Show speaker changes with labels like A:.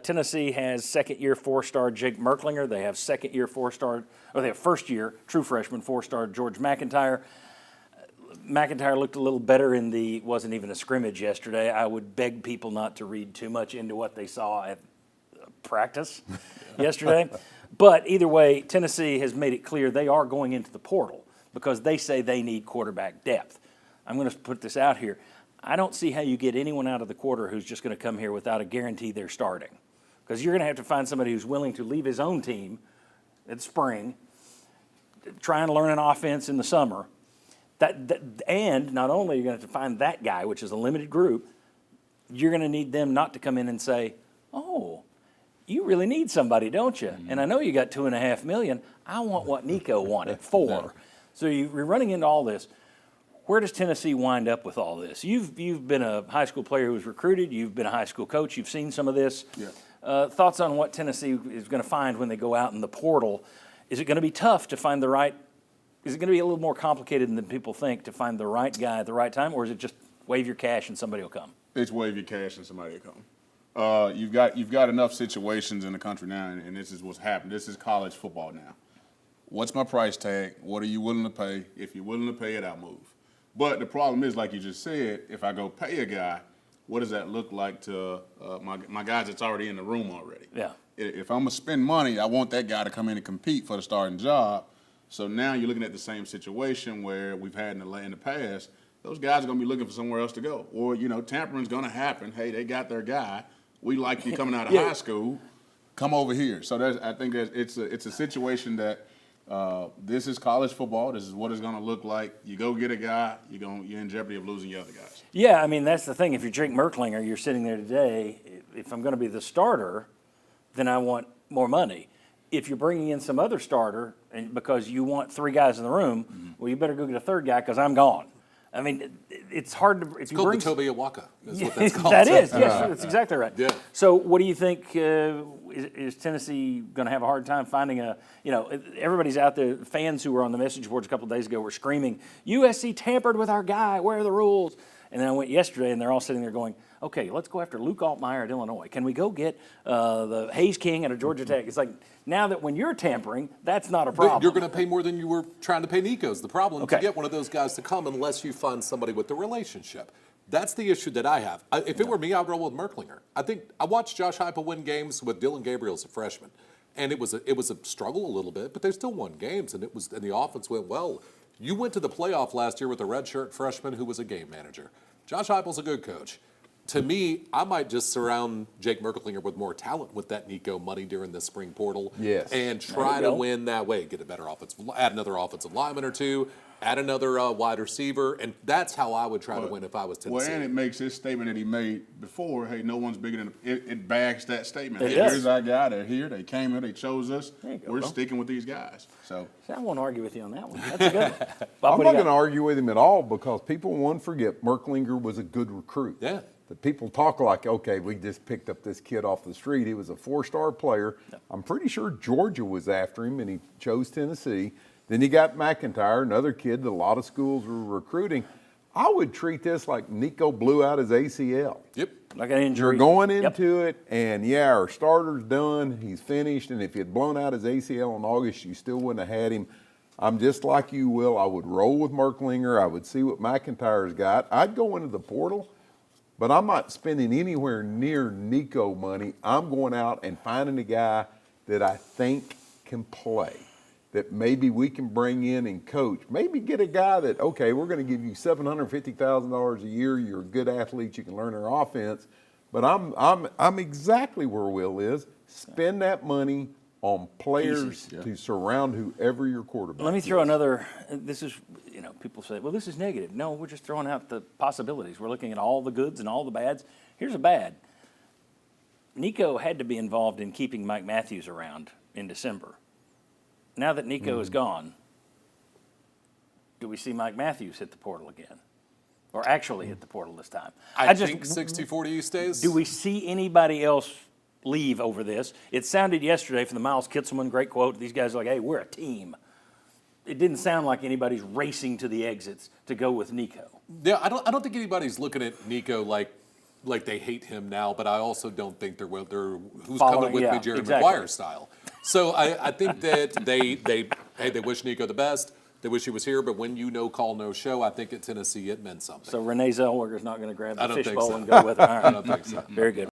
A: Tennessee has second-year four-star Jake Merklinger. They have second-year four-star, or they have first-year true freshman four-star George McIntyre. McIntyre looked a little better wasn't even a scrimmage yesterday. I would beg people not to read too much into what they saw at practice yesterday. But either way, Tennessee has made it clear they are going into the portal because they say they need quarterback depth. I'm going to put this out here. I don't see how you get anyone out of the quarter who's just going to come here without a guarantee they're starting. Because you're going to have to find somebody who's willing to leave his own team in spring, try and learn an offense in the summer. And not only are you going to have to find that guy, which is a limited group, you're going to need them not to come in and say, oh, you really need somebody, don't you? Mm-hmm. And I know you got $2.5 million. I want what Nico wanted, $4 million. So you're running into all this. Where does Tennessee wind up with all this? You've been a high school player who was recruited. You've been a high school coach. You've seen some of this. Yeah. Thoughts on what Tennessee is going to find when they go out in the portal? Is it going to be tough to find the right – is it going to be a little more complicated than people think to find the right guy at the right time, or is it just wave your cash and somebody will come?
B: It's wave your cash and somebody will come. You've got enough situations in the country now, and this is what's happened. This is college football now. What's my price tag? What are you willing to pay? If you're willing to pay it, I'll move. But the problem is, like you just said, if I go pay a guy, what does that look like to my guys that's already in the room already? Yeah. If I'm going to spend money, I want that guy to come in and compete for the starting job. So now you're looking at the same situation where we've had in the past. Those guys are going to be looking for somewhere else to go. Or, tampering's going to happen. Hey, they got their guy. We like you coming out of high school. Come over here. So I think it's a situation that this is college football. This is what it's going to look like. You go get a guy, you're in jeopardy of losing your other guys.
A: Yeah, I mean, that's the thing. If you're Jake Merklinger, you're sitting there today. If I'm going to be the starter, then I want more money. If you're bringing in some other starter and because you want three guys in the room, well, you better go get a third guy because I'm gone. I mean, it's hard to.
C: It's called the Toby Awaka. Is what that's called.
A: That is, yes, that's exactly right.
C: Yeah.
A: So, what do you think? Is Tennessee going to have a hard time finding a? Everybody's out there. Fans who were on the message boards a couple of days ago were screaming, "USC tampered with our guy. Where are the rules?" And then I went yesterday, and they're all sitting there going, "Okay, let's go after Luke Altmaier at Illinois. Can we go get the Hayes King at a Georgia Tech?" It's like now that when you're tampering, that's not a problem.
C: You're going to pay more than you were trying to pay Nico's. The problem to get one of those guys to come unless you find somebody with the relationship. That's the issue that I have. If it were me, I'd roll with Merklinger. I think I watched Josh Heupel win games with Dylan Gabriel as a freshman, and it was a struggle a little bit, but they still won games, and the offense went well. You went to the playoff last year with a redshirt freshman who was a game manager. Josh Heupel's a good coach. To me, I might just surround Jake Merklinger with more talent with that Nico money during the spring portal.
D: Yes.
C: And try to win that way. Get a better add another offensive lineman or two, add another wide receiver, and that's how I would try to win if I was Tennessee.
B: Well, and it makes his statement that he made before, hey, no one's bigger than it bags that statement.
A: It
B: hey,
A: does.
B: Here's our guy. They're here. They came here. They chose us. We're
A: bro.
B: sticking with these guys. So
A: I won't argue with you on that one. That's a good one.
D: I'm not going to argue with him at all because people, one, forget Merklinger was a good recruit.
C: Yeah.
D: The people talk like, okay, we just picked up this kid off the street. He was a four-star player. No. I'm pretty sure Georgia was after him, and he chose Tennessee. Then you got McIntyre, another kid that a lot of schools were recruiting. I would treat this like Nico blew out his ACL.
C: Yep.
A: Like an injury.
D: You're going into it, and, our starter's done. He's finished. And if he had blown out his ACL in August, you still wouldn't have had him. I'm just like you, Will. I would roll with Merklinger. I would see what McIntyre's got. I'd go into the portal. But I'm not spending anywhere near Nico money. I'm going out and finding a guy that I think can play, that maybe we can bring in and coach. Maybe get a guy that, okay, we're going to give you $750,000 a year. You're a good athlete. You can learn our offense. But I'm exactly where Will is. Spend that money on players to surround whoever your quarterback is.
A: Let me throw another. This is, people say, well, this is negative. No, we're just throwing out the possibilities. We're looking at all the goods and all the bads. Here's a bad. Nico had to be involved in keeping Mike Matthews around in December. Now that Nico is gone, do we see Mike Matthews hit the portal again? Or actually hit the portal this time?
C: I think 60-40 he stays.
A: Do we see anybody else leave over this? It sounded yesterday from the Miles Kitzelman, great quote, these guys are like, hey, we're a team. It didn't sound like anybody's racing to the exits to go with Nico.
C: Yeah, I don't think anybody's looking at Nico like like they hate him now, but I also don't think they're who's
A: Following-
C: coming with
A: yeah,
C: me, Jerry
A: exactly.
C: Maguire style. So I think that they wish Nico the best. They wish he was here, but when you no call, no show, I think at Tennessee it meant something.
A: So Renee Zellweger's not going to grab
C: I
A: the
C: don't think
A: fishbowl
C: so.
A: and go with it. All right.
C: I don't think so.
A: Very good.